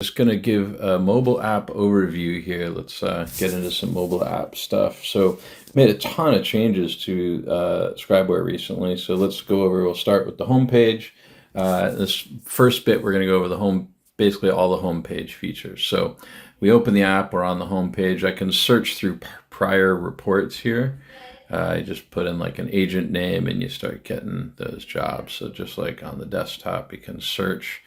Just going to give a mobile app overview here. Let's get into some mobile app stuff. So made a ton of changes to ScribeWare recently. So let's go over, we'll start with the home page. This first bit, we're going to go over the home, basically all the home page features. So we open the app, we're on the home page. I can search through prior reports here. I just put in like an agent name and you start getting those jobs. So just like on the desktop, you can search.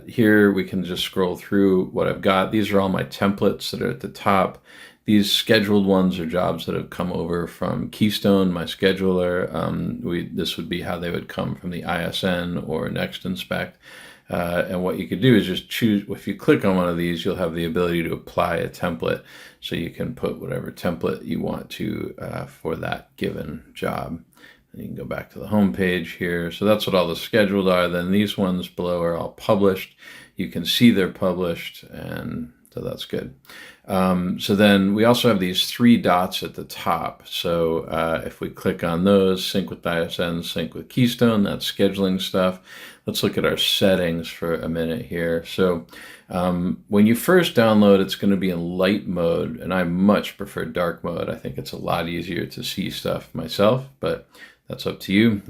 Here we can just scroll through what I've got. These are all my templates that are at the top. These scheduled ones are jobs that have come over from Keystone, my scheduler. This would be how they would come from the ISN or Next Inspect. And what you could do is just choose, if you click on one of these, you'll have the ability to apply a template. So you can put whatever template you want to for that given job. And you can go back to the home page here. So that's what all the scheduled are. Then these ones below are all published. You can see they're published, and so that's good. So then we also have these three dots at the top. So if we click on those, sync with ISN, sync with Keystone, that's scheduling stuff. Let's look at our settings for a minute here. So when you first download, it's going to be in light mode, and I much prefer dark mode. I think it's a lot easier to see stuff myself, but that's up to you.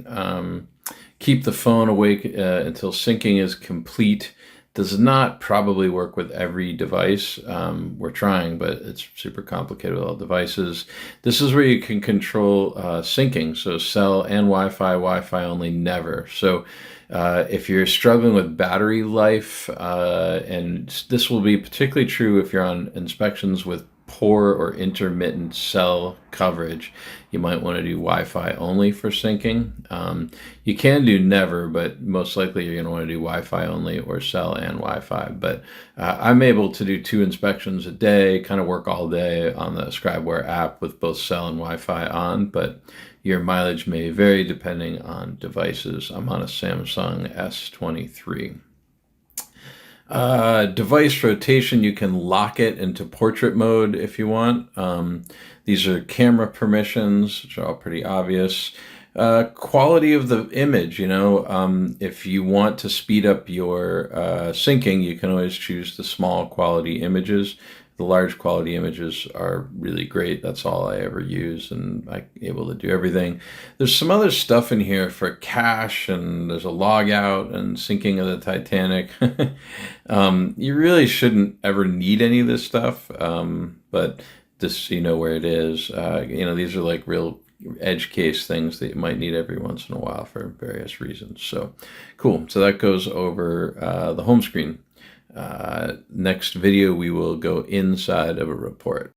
Keep the phone awake until syncing is complete. Does not probably work with every device. We're trying, but it's super complicated with all devices. This is where you can control syncing. So cell and Wi-Fi only never. So if you're struggling with battery life, and this will be particularly true if you're on inspections with poor or intermittent cell coverage, you might want to do Wi-Fi only for syncing. You can do never, but most likely you're going to want to do Wi-Fi only or cell and Wi-Fi. But I'm able to do 2 inspections a day, kind of work all day on the ScribeWare app with both cell and Wi-Fi on, but your mileage may vary depending on devices. I'm on a Samsung S23. Device rotation, you can lock it into portrait mode if you want. These are camera permissions, which are all pretty obvious. Quality of the image, if you want to speed up your syncing, you can always choose the small quality images. The large quality images are really great. That's all I ever use, and I'm able to do everything. There's some other stuff in here for cache, and there's a log out and syncing of the Titanic. You really shouldn't ever need any of this stuff, but just so you know where it is. These are like real edge case things that you might need every once in a while for various reasons. So cool. So that goes over the home screen. Next video, we will go inside of a report.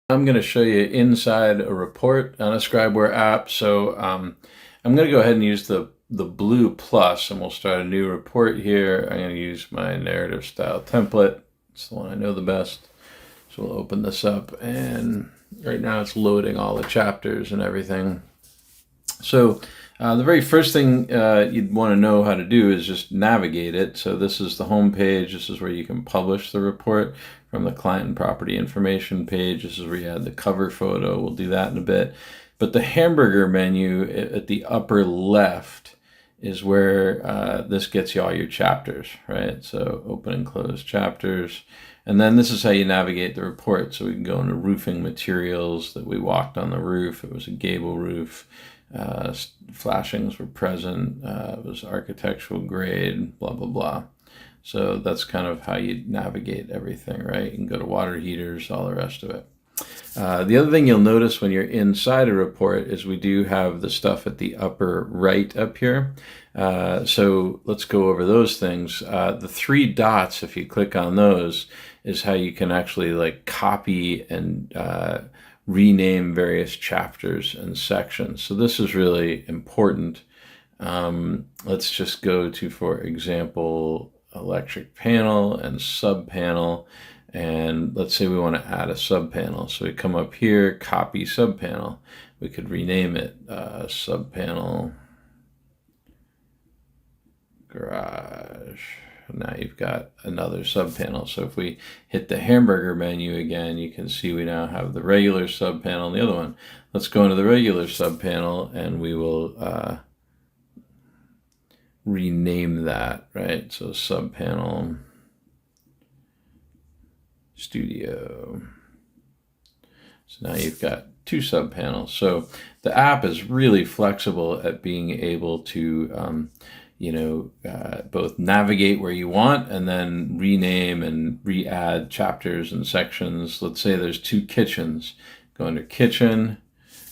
I'm going to show you inside a report on a ScribeWare app. So I'm going to go ahead and use the blue plus, and we'll start a new report here. I'm going to use my narrative style template. It's the one I know the best. So we'll open this up, and right now it's loading all the chapters and everything. So the very first thing you'd want to know how to do is just navigate it. So this is the home page. This is where you can publish the report from the client and property information page. This is where you add the cover photo. We'll do that in a bit. But the hamburger menu at the upper left is where this gets you all your chapters, right? So open and close chapters. And then this is how you navigate the report. So we can go into roofing materials, that we walked on the roof. It was a gable roof. Flashings were present. It was architectural grade, blah, blah, blah. So that's kind of how you navigate everything, right? You can go to water heaters, all the rest of it. The other thing you'll notice when you're inside a report is we do have the stuff at the upper right up here. So let's go over those things. The 3 dots, if you click on those, is how you can actually like copy and rename various chapters and sections. So this is really important. Let's just go to, for example, electric panel and sub panel. And let's say we want to add a sub panel. So we come up here, copy sub panel. We could rename it sub panel garage. Now you've got another subpanel. So if we hit the hamburger menu again, you can see we now have the regular subpanel and the other one. Let's go into the regular subpanel and we will rename that, right? So subpanel studio. So now you've got two subpanels. So the app is really flexible at being able to both navigate where you want and then rename and re-add chapters and sections. Let's say there's two kitchens. Go under kitchen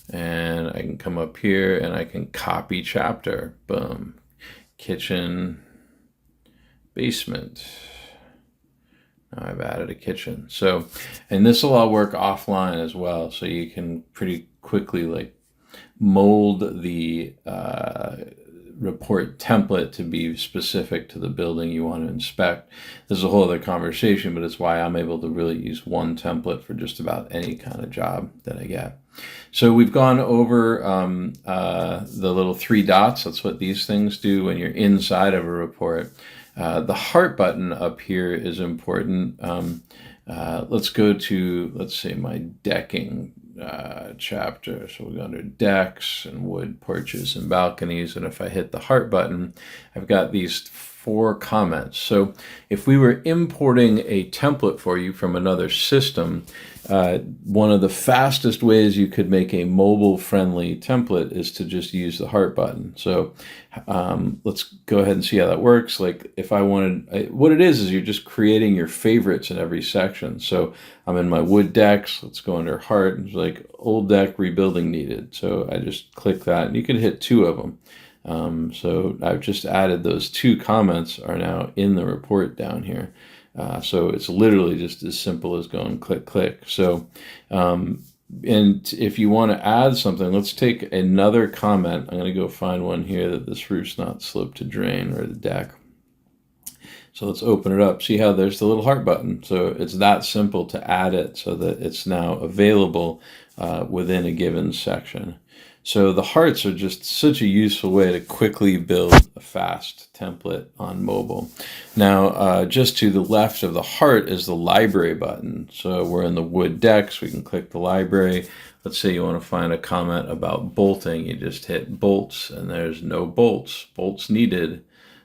and I can come up here and I can copy chapter. Boom. Kitchen, basement. Now I've added a kitchen. So, and this will all work offline as well. So you can pretty quickly mold the report template to be specific to the building you want to inspect. This is a whole other conversation, but it's why I'm able to really use one template for just about any kind of job that I get. So we've gone over the little three dots. That's what these things do when you're inside of a report. The heart button up here is important. Let's go to, let's say, my decking chapter. So we go under decks and wood porches and balconies. And if I hit the heart button, I've got these 4 comments. So if we were importing a template for you from another system, one of the fastest ways you could make a mobile friendly template is to just use the heart button. So let's go ahead and see how that works. Like if I wanted, what it is you're just creating your favorites in every section. So I'm in my wood decks. Let's go under heart. It's like old deck rebuilding needed. So I just click that and you can hit 2 of them. So I've just added those 2 comments are now in the report down here. So it's literally just as simple as going click, click. So, and if you want to add something, let's take another comment. I'm going to go find one here that this roof's not sloped to drain or the deck. So let's open it up. See how there's the little heart button. So it's that simple to add it so that it's now available within a given section. So the hearts are just such a useful way to quickly build a fast template on mobile. Now, just to the left of the heart is the library button. So we're in the wood decks. We can click the library. Let's say you want to find a comment about bolting. You just hit bolts and there's no bolts. Bolts needed.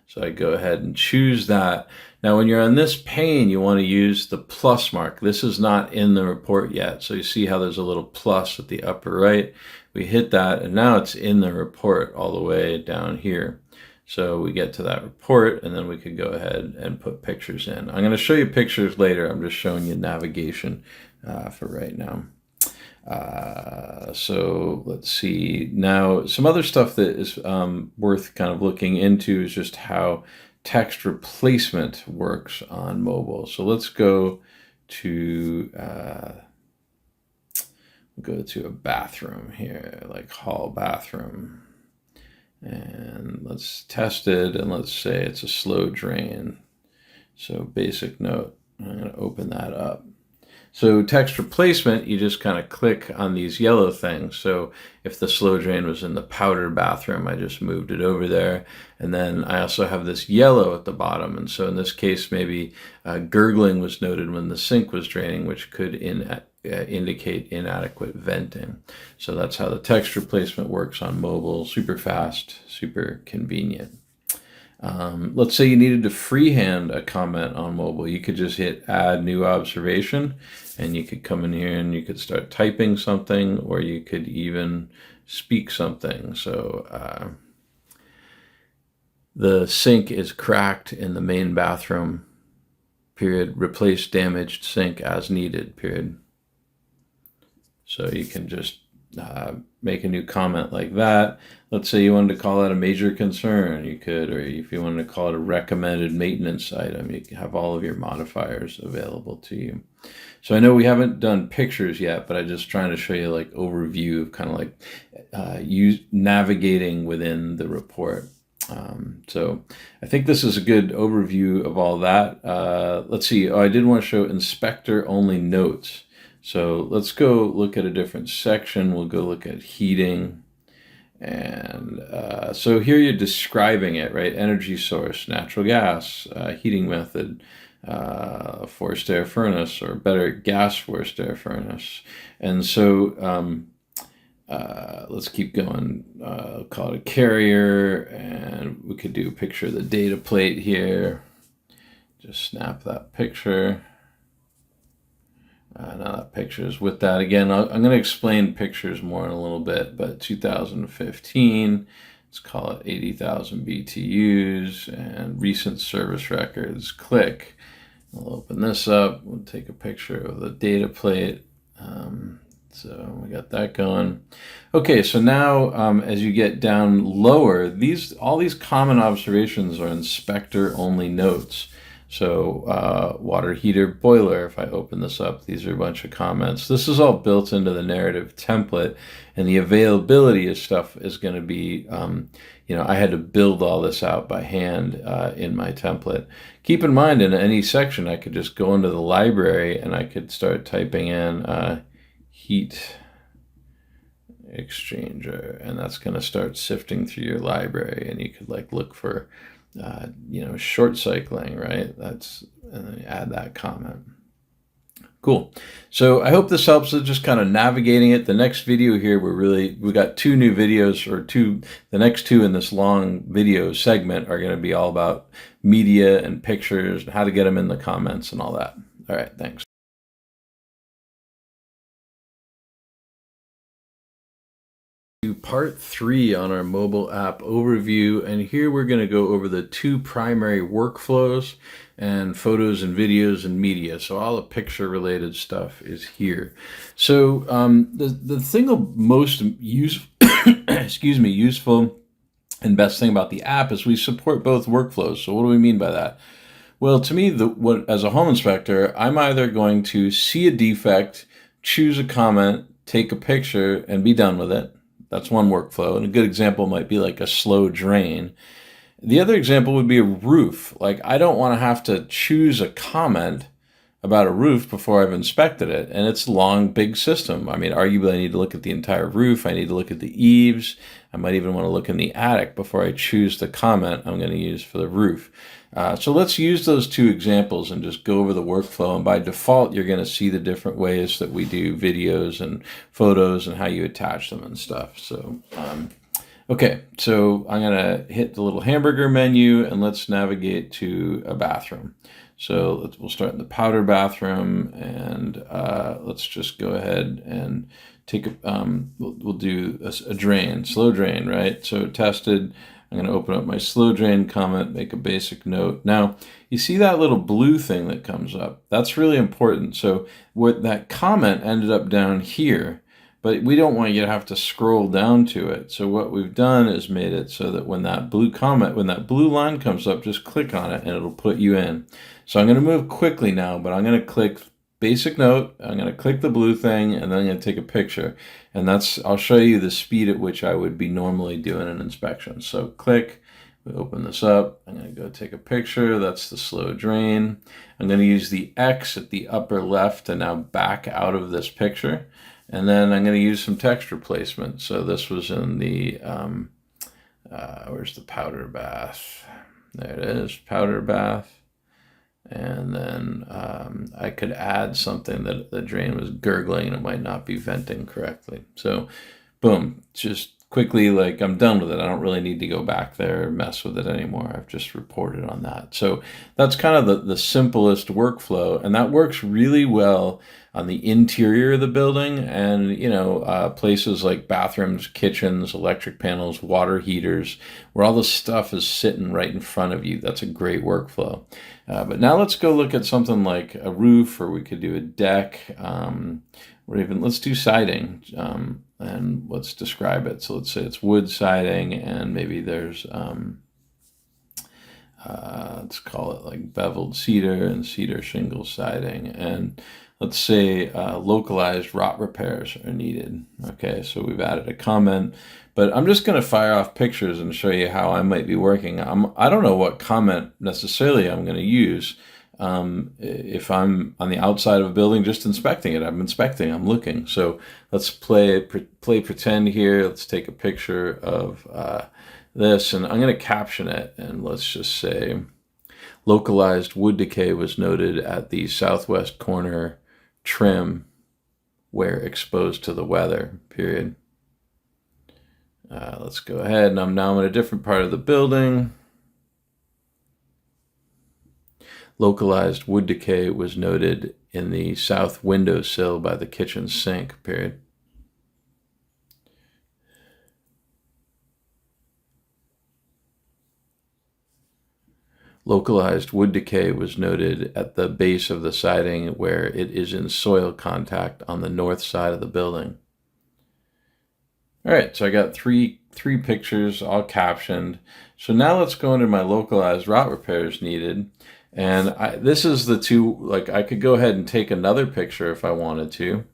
So I go ahead and choose that. Now, when you're on this pane, you want to use the plus mark. This is not in the report yet. So you see how there's a little plus at the upper right. We hit that, and now it's in the report all the way down here. So we get to that report, and then we could go ahead and put pictures in. I'm going to show you pictures later. I'm just showing you navigation for right now. So let's see. Now, some other stuff that is worth kind of looking into is just how text replacement works on mobile. So let's go to a bathroom here, like hall bathroom, and let's test it, and let's say it's a slow drain. So basic note, I'm going to open that up. So text replacement, you just kind of click on these yellow things. So if the slow drain was in the powder bathroom, I just moved it over there. And then I also have this yellow at the bottom. And so in this case, maybe gurgling was noted when the sink was draining, which could indicate inadequate venting. So that's how the text replacement works on mobile. Super fast, super convenient. Let's say you needed to freehand a comment on mobile. You could just hit add new observation and you could come in here and you could start typing something, or you could even speak something. So the sink is cracked in the main bathroom, period. Replace damaged sink as needed, period. So you can just make a new comment like that. Let's say you wanted to call out a major concern, you could, or if you wanted to call it a recommended maintenance item, you can have all of your modifiers available to you. So I know we haven't done pictures yet, but I'm just trying to show you like overview of kind of like navigating within the report. So I think this is a good overview of all that. Let's see. Oh, I did want to show inspector only notes. So let's go look at a different section. We'll go look at heating. And so here you're describing it, right? Energy source, natural gas, heating method, forced air furnace, or better, gas forced air furnace. And so let's keep going. Call it a carrier, and we could do a picture of the data plate here. Just snap that picture. Now that picture is with that. Again, I'm going to explain pictures more in a little bit, but 2015, let's call it 80,000 BTUs, and recent service records, click. We'll open this up. We'll take a picture of the data plate. So we got that going. Okay, so now as you get down lower, all these common observations are inspector-only notes. So water heater, boiler, if I open this up, these are a bunch of comments. This is all built into the narrative template, and the availability of stuff is going to be, I had to build all this out by hand in my template. Keep in mind, in any section, I could just go into the library and I could start typing in heat exchanger, and that's going to start sifting through your library, and you could look for short cycling, right? And then add that comment. Cool. So I hope this helps with just kind of navigating it. The next video here, we got 2 new videos, or the next 2 in this long video segment are going to be all about media and pictures and how to get them in the comments and all that. All right, thanks. Part 3 on our mobile app overview, and here we're going to go over the 2 primary workflows and photos and videos and media. So all the picture related stuff is here. So the single most useful and best thing about the app is we support both workflows. So what do we mean by that? Well, to me, as a home inspector, I'm either going to see a defect, choose a comment, take a picture, and be done with it. That's one workflow, and a good example might be like a slow drain. The other example would be a roof. I don't want to have to choose a comment about a roof before I've inspected it, and it's a long, big system. I mean, arguably I need to look at the entire roof. I need to look at the eaves. I might even want to look in the attic before I choose the comment I'm going to use for the roof. So let's use those 2 examples and just go over the workflow. And by default, you're going to see the different ways that we do videos and photos and how you attach them and stuff. So, okay, so I'm going to hit the little hamburger menu and let's navigate to a bathroom. So we'll start in the powder bathroom, and let's just go ahead and take we'll do a drain, slow drain, right? So tested. I'm going to open up my slow drain comment, make a basic note. Now, you see that little blue thing that comes up? That's really important. So that comment ended up down here, but we don't want you to have to scroll down to it. So what we've done is made it so that when that blue line comes up, just click on it and it'll put you in. So I'm going to move quickly now, but I'm going to click basic note, I'm going to click the blue thing, and then I'm going to take a picture. And I'll show you the speed at which I would be normally doing an inspection. So click, we open this up, I'm going to go take a picture, that's the slow drain. I'm going to use the X at the upper left to now back out of this picture. And then I'm going to use some texture placement. So this was in the, where's the powder bath? There it is, powder bath. And then I could add something that the drain was gurgling and it might not be venting correctly. So boom, just quickly, I'm done with it. I don't really need to go back there and mess with it anymore. I've just reported on that. So that's kind of the simplest workflow, and that works really well on the interior of the building and, places like bathrooms, kitchens, electric panels, water heaters, where all the stuff is sitting right in front of you. That's a great workflow. But now let's go look at something like a roof, or we could do a deck, or even let's do siding, and let's describe it. So let's say it's wood siding, and maybe there's, let's call it beveled cedar and cedar shingle siding, and let's say localized rot repairs are needed. Okay, so we've added a comment, but I'm just going to fire off pictures and show you how I might be working. I don't know what comment necessarily I'm going to use. if I'm on the outside of a building just inspecting it. I'm inspecting, I'm looking. So let's play pretend here. Let's take a picture of this, and I'm going to caption it, and let's just say localized wood decay was noted at the southwest corner trim where exposed to the weather, period. Let's go ahead, and I'm now in a different part of the building. Localized wood decay was noted in the south windowsill by the kitchen sink, period. Localized wood decay was noted at the base of the siding where it is in soil contact on the north side of the building. All right, so I got three pictures all captioned. So now let's go into my localized rot repairs needed. And this is the two, like I could go ahead and take another picture if I wanted to.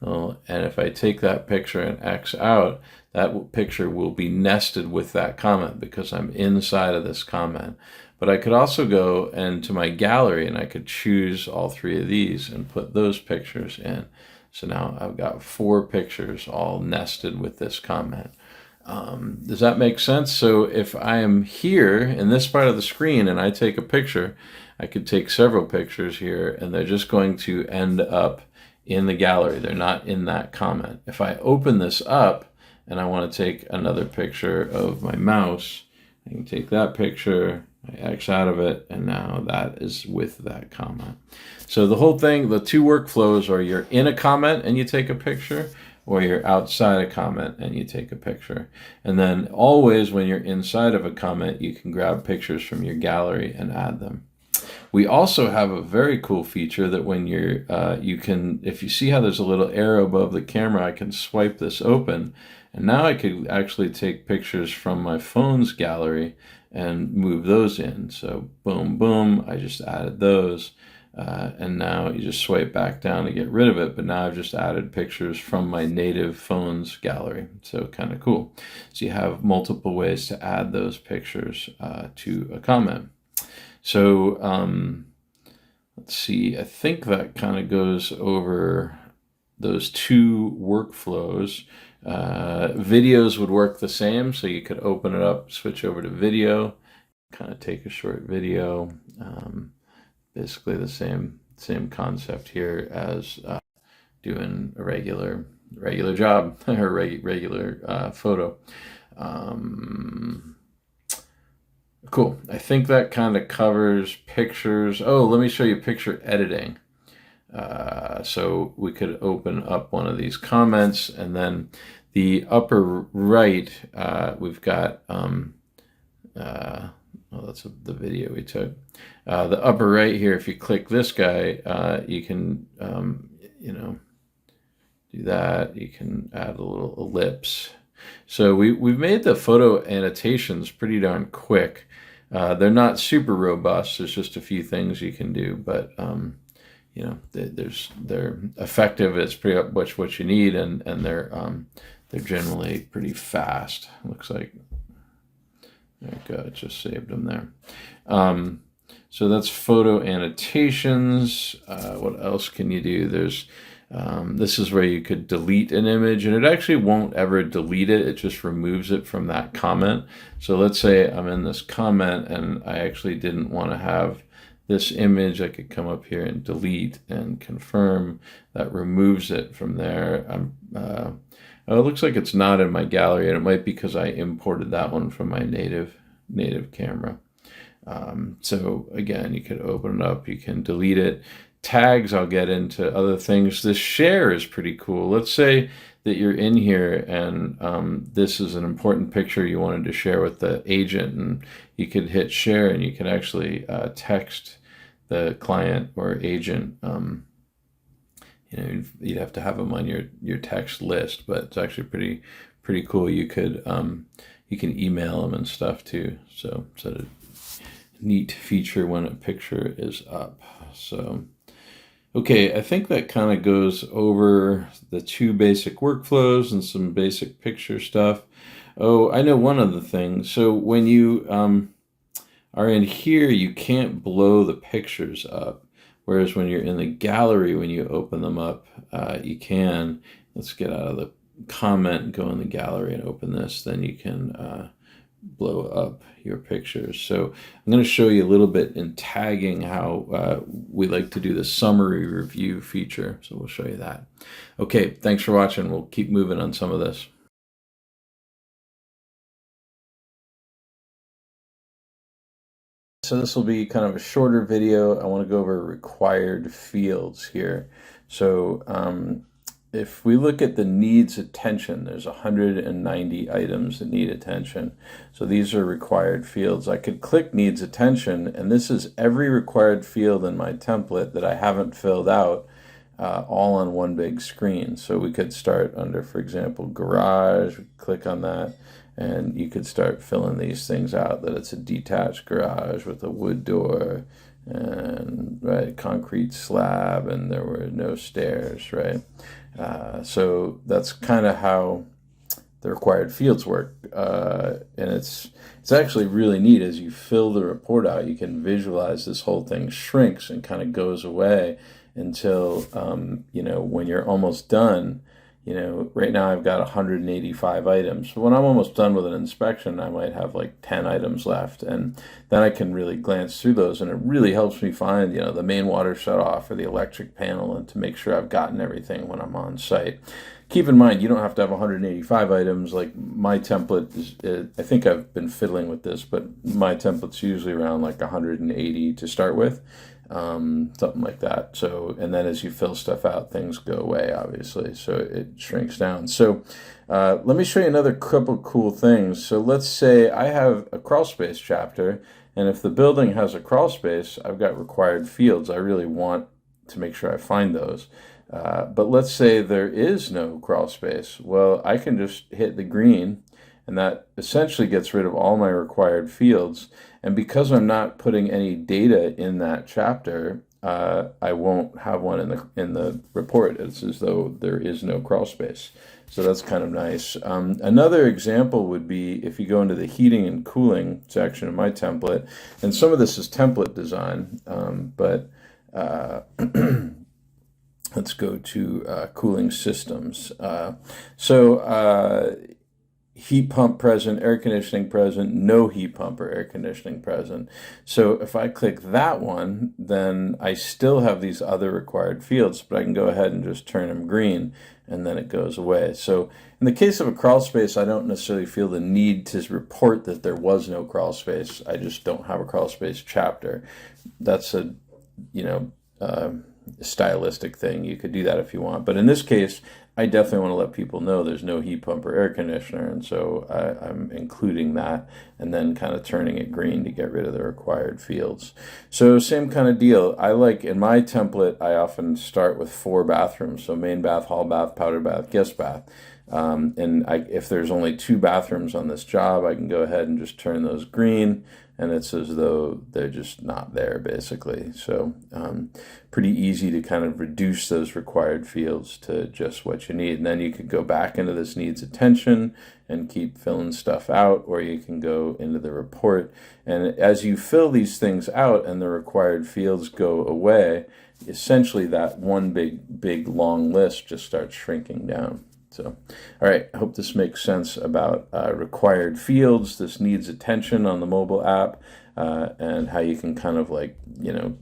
And if I take that picture and X out, that picture will be nested with that comment because I'm inside of this comment. But I could also go into my gallery and I could choose all three of these and put those pictures in. So now I've got 4 pictures all nested with this comment. Does that make sense? So if I am here in this part of the screen and I take a picture, I could take several pictures here and they're just going to end up in the gallery. They're not in that comment. If I open this up and I want to take another picture of my mouse, I can take that picture, I X out of it, and now that is with that comment. So the whole thing, the 2 workflows are you're in a comment and you take a picture, or you're outside a comment and you take a picture. And then always when you're inside of a comment, you can grab pictures from your gallery and add them. We also have a very cool feature that when you're, you can, if you see how there's a little arrow above the camera, I can swipe this open. And now I could actually take pictures from my phone's gallery and move those in. So boom, boom, I just added those. And now you just swipe back down to get rid of it. But now I've just added pictures from my native phone's gallery. So kind of cool. So you have multiple ways to add those pictures to a comment. So let's see, I think that kind of goes over those 2 workflows. Videos would work the same, so you could open it up, switch over to video, kind of take a short video. Basically the same concept here as doing a regular job or regular photo. Cool. I think that kind of covers pictures. Oh, let me show you picture editing. So we could open up one of these comments, and then the upper right, we've got, well, that's the video we took. The upper right here, if you click this guy, you can, you know, do that. You can add a little ellipse. So we've made the photo annotations pretty darn quick. They're not super robust. There's just a few things you can do, but you know, they're effective. It's pretty much what you need, and they're generally pretty fast. Looks like there you go. It just saved them there. So that's photo annotations. What else can you do? There's this is where you could delete an image, and it actually won't ever delete it. It just removes it from that comment. So let's say I'm in this comment and I actually didn't want to have this image. I could come up here and delete and confirm. That removes it from there. Oh, it looks like it's not in my gallery, and it might be because I imported that one from my native camera. So again, you could open it up, you can delete it. Tags, I'll get into other things. This share is pretty cool. Let's say that you're in here and this is an important picture you wanted to share with the agent, and you could hit share and you can actually text the client or agent. You know, you'd have to have them on your text list, but it's actually pretty cool. You could you can email them and stuff too. So it's a neat feature when a picture is up. So okay, I think that kind of goes over the 2 basic workflows and some basic picture stuff. Oh, I know one other thing. So when you are in here, you can't blow the pictures up. Whereas when you're in the gallery, when you open them up, you can. Let's get out of the comment, go in the gallery and open this. Then you can blow up your pictures. So I'm going to show you a little bit in tagging how we like to do the summary review feature. So we'll show you that. Okay, thanks for watching. We'll keep moving on some of this. So this will be kind of a shorter video. I want to go over required fields here. So if we look at the needs attention, there's 190 items that need attention. So these are required fields. I could click needs attention, and this is every required field in my template that I haven't filled out, all on one big screen. So we could start under, for example, garage. We click on that, and you could start filling these things out, that it's a detached garage with a wood door and concrete slab, and there were no stairs, right? So that's kind of how the required fields work, and it's actually really neat. As you fill the report out, you can visualize this whole thing shrinks and kind of goes away until when you're almost done. Right now I've got 185 items. So when I'm almost done with an inspection, I might have like 10 items left, and then I can really glance through those, and it really helps me find, the main water shutoff or the electric panel, and to make sure I've gotten everything when I'm on site. Keep in mind, you don't have to have 185 items. Like my template is, I think I've been fiddling with this, but my template's usually around like 180 to start with. Something like that. So, and then as you fill stuff out, things go away, obviously, so it shrinks down. So let me show you another couple cool things. So let's say I have a crawl space chapter, and if the building has a crawl space, I've got required fields. I really want to make sure I find those. But let's say there is no crawl space. Well, I can just hit the green, and that essentially gets rid of all my required fields. And because I'm not putting any data in that chapter, I won't have one in the report. It's as though there is no crawl space. So that's kind of nice. Another example would be if you go into the heating and cooling section of my template, and some of this is template design, but let's go to cooling systems. Heat pump present, air conditioning present, no heat pump or air conditioning present. So if I click that one, then I still have these other required fields, but I can go ahead and just turn them green, and then it goes away. So in the case of a crawl space, I don't necessarily feel the need to report that there was no crawl space. I just don't have a crawl space chapter. That's a, stylistic thing. You could do that if you want. But in this case, I definitely want to let people know there's no heat pump or air conditioner, and so I'm including that and then kind of turning it green to get rid of the required fields. So same kind of deal. I like, in my template, I often start with 4 bathrooms, so main bath, hall bath, powder bath, guest bath. If there's only 2 bathrooms on this job, I can go ahead and just turn those green, and it's as though they're just not there, basically. So pretty easy to kind of reduce those required fields to just what you need. And then you could go back into this needs attention and keep filling stuff out, or you can go into the report. And as you fill these things out and the required fields go away, essentially that one big long list just starts shrinking down. So, all right, I hope this makes sense about required fields. This needs attention on the mobile app, and how you can kind of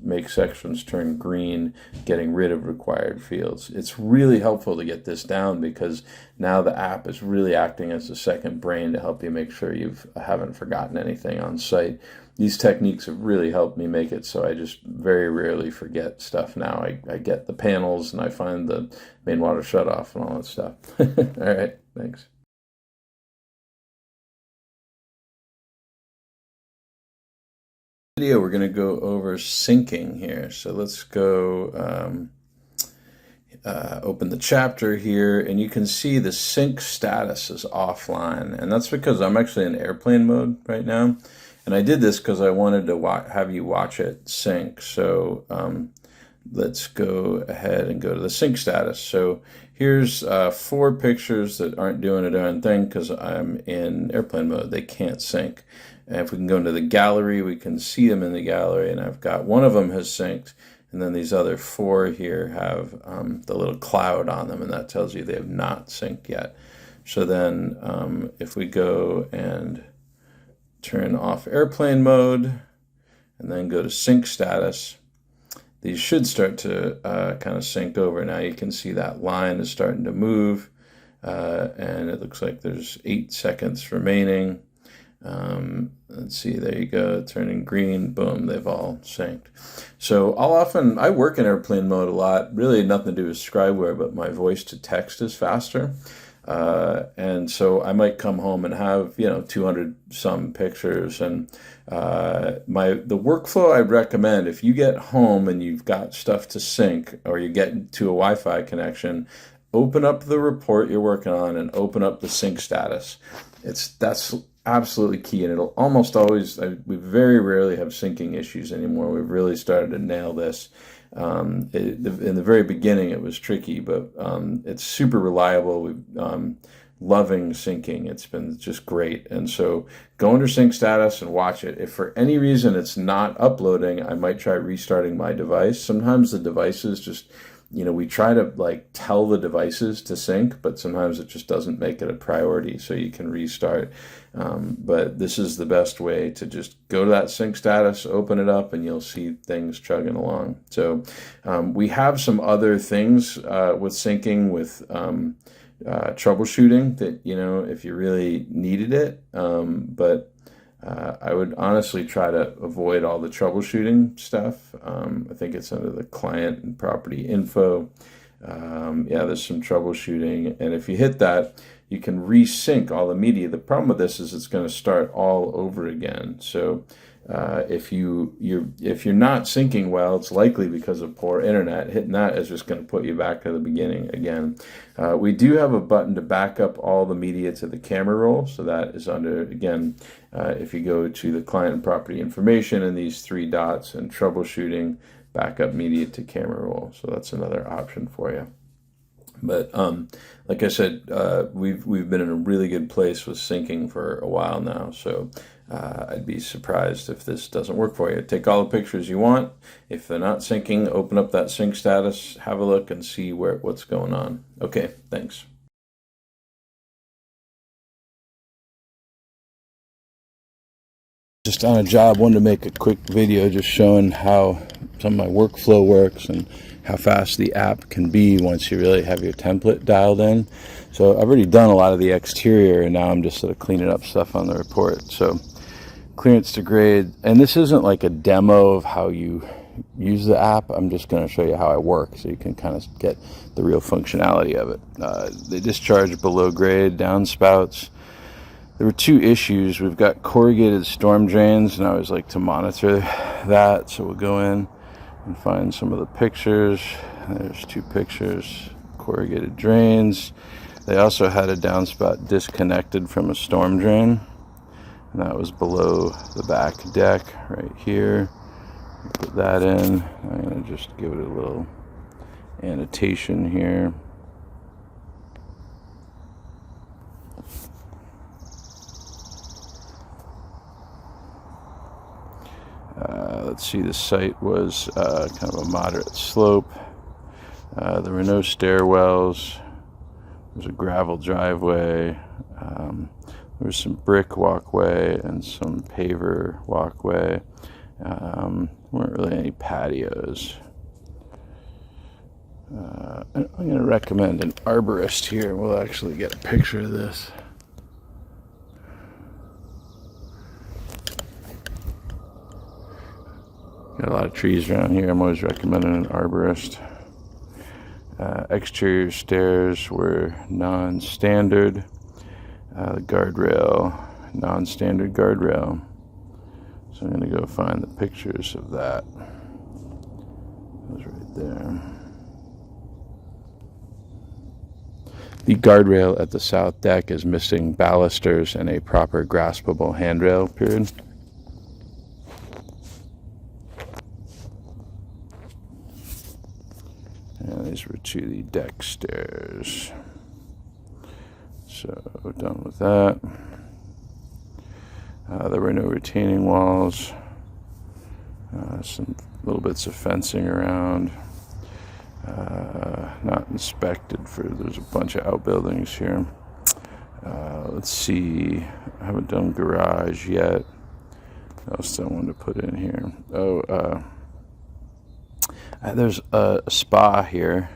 make sections turn green, getting rid of required fields. It's really helpful to get this down, because now the app is really acting as a second brain to help you make sure you haven't forgotten anything on site. These techniques have really helped me make it so I just very rarely forget stuff now. I get the panels, and I find the main water shutoff and all that stuff. All right, thanks. Video, we're going to go over syncing here. So let's go open the chapter here, and you can see the sync status is offline, and that's because I'm actually in airplane mode right now. And I did this because I wanted to have you watch it sync. So let's go ahead and go to the sync status. So here's 4 pictures that aren't doing a darn thing because I'm in airplane mode. They can't sync. And if we can go into the gallery, we can see them in the gallery. And I've got one of them has synced. And then these other 4 here have the little cloud on them, and that tells you they have not synced yet. So then if we go and turn off airplane mode and then go to sync status, these should start to kind of sync over. Now you can see that line is starting to move, and it looks like there's 8 seconds remaining. Let's see, there you go, turning green, boom, they've all synced. So I work in airplane mode a lot, really nothing to do with ScribeWare, but my voice to text is faster. And so I might come home and have, 200 some pictures. And the workflow I recommend, if you get home and you've got stuff to sync or you get to a Wi-Fi connection, open up the report you're working on and open up the sync status. That's absolutely key, and it'll almost always, we very rarely have syncing issues anymore. We've really started to nail this. In the very beginning it was tricky, but it's super reliable. We've loving syncing. It's been just great. And so go under sync status and watch it. If for any reason it's not uploading, I might try restarting my device. Sometimes the devices just, we try to tell the devices to sync, but sometimes it just doesn't make it a priority, so you can restart. But this is the best way to just go to that sync status, open it up, and you'll see things chugging along. So we have some other things with syncing, with troubleshooting that, if you really needed it, but I would honestly try to avoid all the troubleshooting stuff. I think it's under the client and property info. Yeah, there's some troubleshooting, and if you hit that, you can resync all the media. The problem with this is it's going to start all over again. So if you're not syncing well, it's likely because of poor internet. Hitting that is just going to put you back to the beginning again. We do have a button to back up all the media to the camera roll. So that is under, again, if you go to the client and property information and these 3 dots and troubleshooting, backup media to camera roll. So that's another option for you. But like I said, we've been in a really good place with syncing for a while now. So I'd be surprised if this doesn't work for you. Take all the pictures you want. If they're not syncing, open up that sync status, have a look, and see what's going on. Okay, thanks. Just on a job, wanted to make a quick video just showing how some of my workflow works and how fast the app can be once you really have your template dialed in. So I've already done a lot of the exterior, and now I'm just sort of cleaning up stuff on the report. So clearance to grade, and this isn't like a demo of how you use the app. I'm just going to show you how I work so you can kind of get the real functionality of it. They discharge below grade downspouts. There were 2 issues. We've got corrugated storm drains, and I always like to monitor that. So we'll go in and find some of the pictures. There's 2 pictures, corrugated drains. They also had a downspout disconnected from a storm drain, and that was below the back deck right here. Put that in. I'm going to just give it a little annotation here. Let's see, the site was kind of a moderate slope. There were no stairwells. There was a gravel driveway. There was some brick walkway and some paver walkway. Weren't really any patios. I'm going to recommend an arborist here. We'll actually get a picture of this. Got a lot of trees around here. I'm always recommending an arborist. Exterior stairs were non-standard. The guardrail, non-standard guardrail. So I'm going to go find the pictures of that. It was right there. The guardrail at the south deck is missing balusters and a proper graspable handrail, period. And these were to the deck stairs. So done with that. There were no retaining walls. Some little bits of fencing around. Not inspected there's a bunch of outbuildings here. Let's see, I haven't done garage yet. What else do I want to put in here? There's a spa here.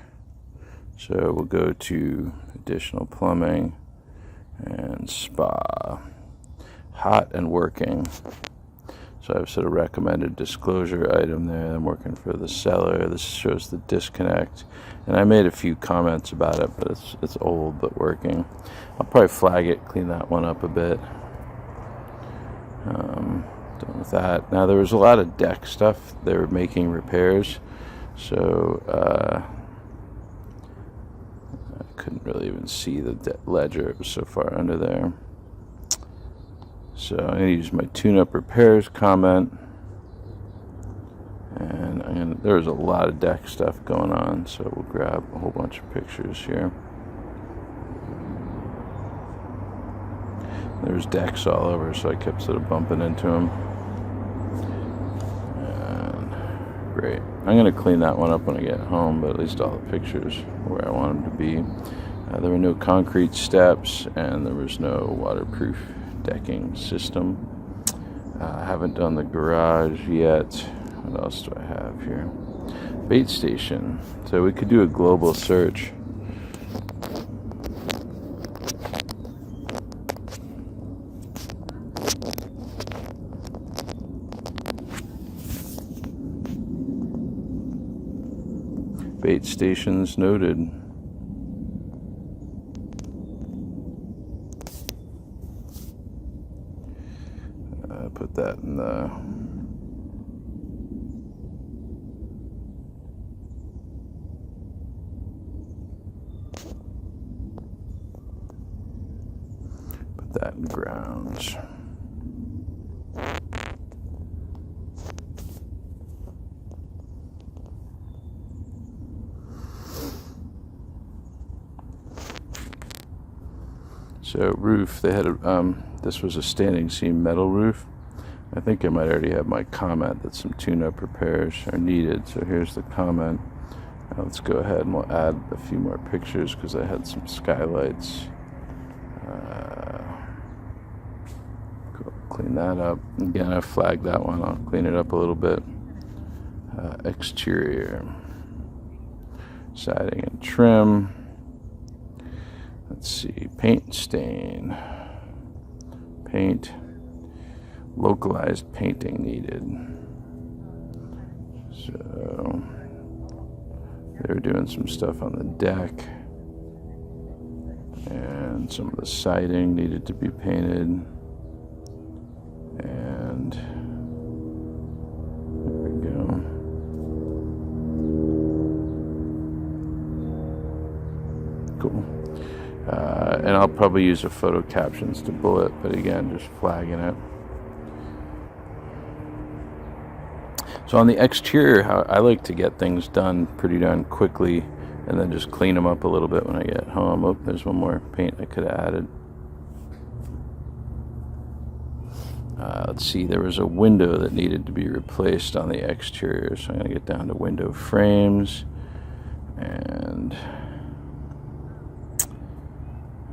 So we'll go to additional plumbing and spa. Hot and working. So I've sort of recommended disclosure item there. I'm working for the seller. This shows the disconnect. And I made a few comments about it, but it's old but working. I'll probably flag it, clean that one up a bit. Done with that. Now there was a lot of deck stuff. They were making repairs. So I couldn't really even see the ledger. It was so far under there. So I'm going to use my tune-up repairs comment, and there's a lot of deck stuff going on, so we'll grab a whole bunch of pictures here. There's decks all over, so I kept sort of bumping into them. And great. I'm going to clean that one up when I get home, but at least all the pictures are where I want them to be. There were no concrete steps, and there was no waterproof decking system. I haven't done the garage yet. What else do I have here? Bait station. So we could do a global search. Bait stations noted. Put that in the grounds. So roof, they had this was a standing seam metal roof. I think I might already have my comment that some tune-up repairs are needed. So here's the comment. Let's go ahead and we'll add a few more pictures because I had some skylights. Clean that up. Again, I flagged that one. I'll clean it up a little bit. Exterior. Siding and trim. Let's see. Paint stain. Paint. Localized painting needed. So they were doing some stuff on the deck, and some of the siding needed to be painted. And there we go. Cool. And I'll probably use a photo captions to bullet, but again, just flagging it. So on the exterior, how I like to get things done pretty darn quickly and then just clean them up a little bit when I get home. Oh, there's one more paint I could have added. Let's see, there was a window that needed to be replaced on the exterior, so I'm going to get down to window frames and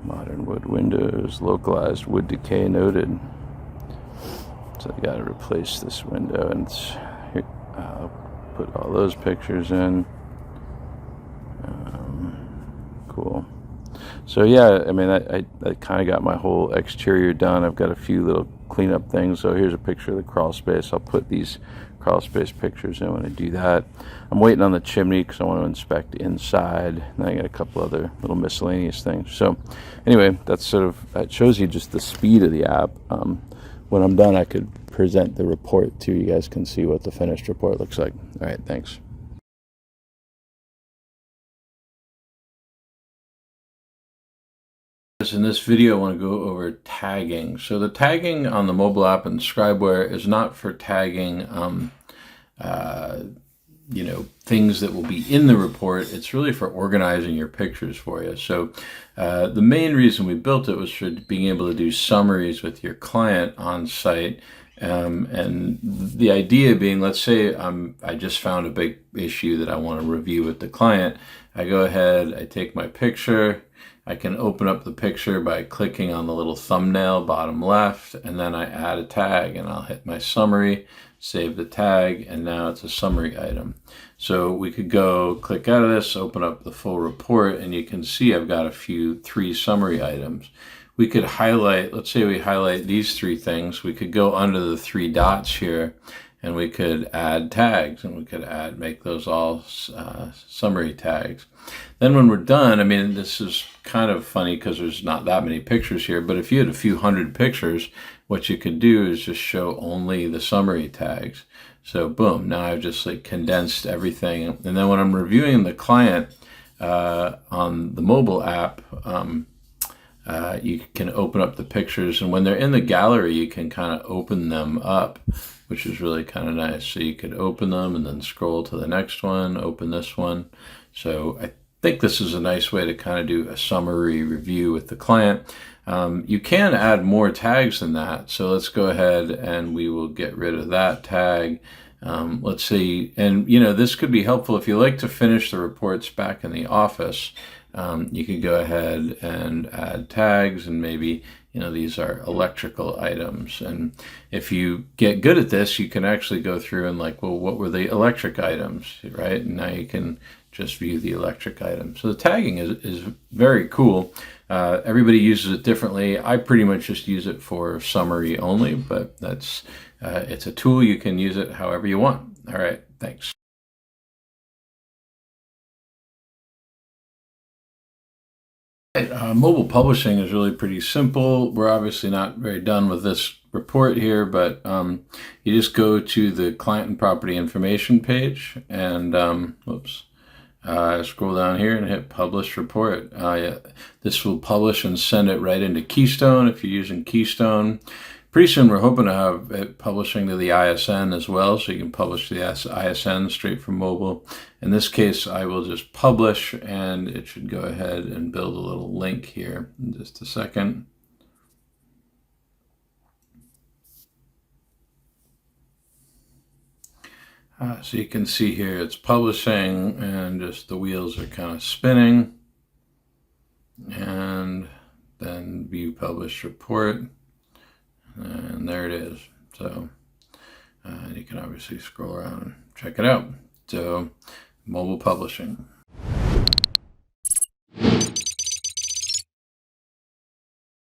modern wood windows, localized wood decay noted. So I got to replace this window, and here, I'll put all those pictures in. Cool. So yeah, I mean, I kind of got my whole exterior done. I've got a few little cleanup things. So here's a picture of the crawl space. I'll put these crawl space pictures in when I do that. I'm waiting on the chimney because I want to inspect inside. And I got a couple other little miscellaneous things. So anyway, that shows you just the speed of the app. When I'm done, I could present the report too. You guys can see what the finished report looks like. All right, thanks. In this video, I want to go over tagging. So the tagging on the mobile app and ScribeWare is not for tagging things that will be in the report. It's really for organizing your pictures for you. So the main reason we built it was for being able to do summaries with your client on site. And the idea being, let's say I just found a big issue that I want to review with the client. I go ahead, I take my picture, I can open up the picture by clicking on the little thumbnail bottom left, and then I add a tag, and I'll hit my summary, save the tag, and now it's a summary item. So we could go click out of this, open up the full report, and you can see I've got 3 summary items. We could highlight, let's say we highlight these 3 things. We could go under the 3 dots here, and we could add tags, and we could make those all summary tags. Then when we're done, I mean, this is kind of funny because there's not that many pictures here, but if you had a few hundred pictures, what you could do is just show only the summary tags. So boom, now I've just condensed everything. And then when I'm reviewing the client on the mobile app, you can open up the pictures, and when they're in the gallery, you can kind of open them up, which is really kind of nice. So you could open them and then scroll to the next one, open this one. So I think this is a nice way to kind of do a summary review with the client. You can add more tags than that. So let's go ahead and we will get rid of that tag. Let's see, and this could be helpful if you like to finish the reports back in the office. You could go ahead and add tags, and maybe these are electrical items. And if you get good at this, you can actually go through and well, what were the electric items, right? And now you can just view the electric items. So the tagging is very cool. Everybody uses it differently. I pretty much just use it for summary only, but that's it's a tool. You can use it however you want. All right, thanks. Mobile publishing is really pretty simple. We're obviously not very done with this report here, but you just go to the client and property information page, and scroll down here and hit publish report. This will publish and send it right into Keystone if you're using Keystone. Pretty soon we're hoping to have it publishing to the ISN as well, so you can publish the ISN straight from mobile. In this case, I will just publish, and it should go ahead and build a little link here in just a second. So you can see here it's publishing, and just the wheels are kind of spinning. And then view publish report. And there it is. So you can obviously scroll around and check it out. So mobile publishing.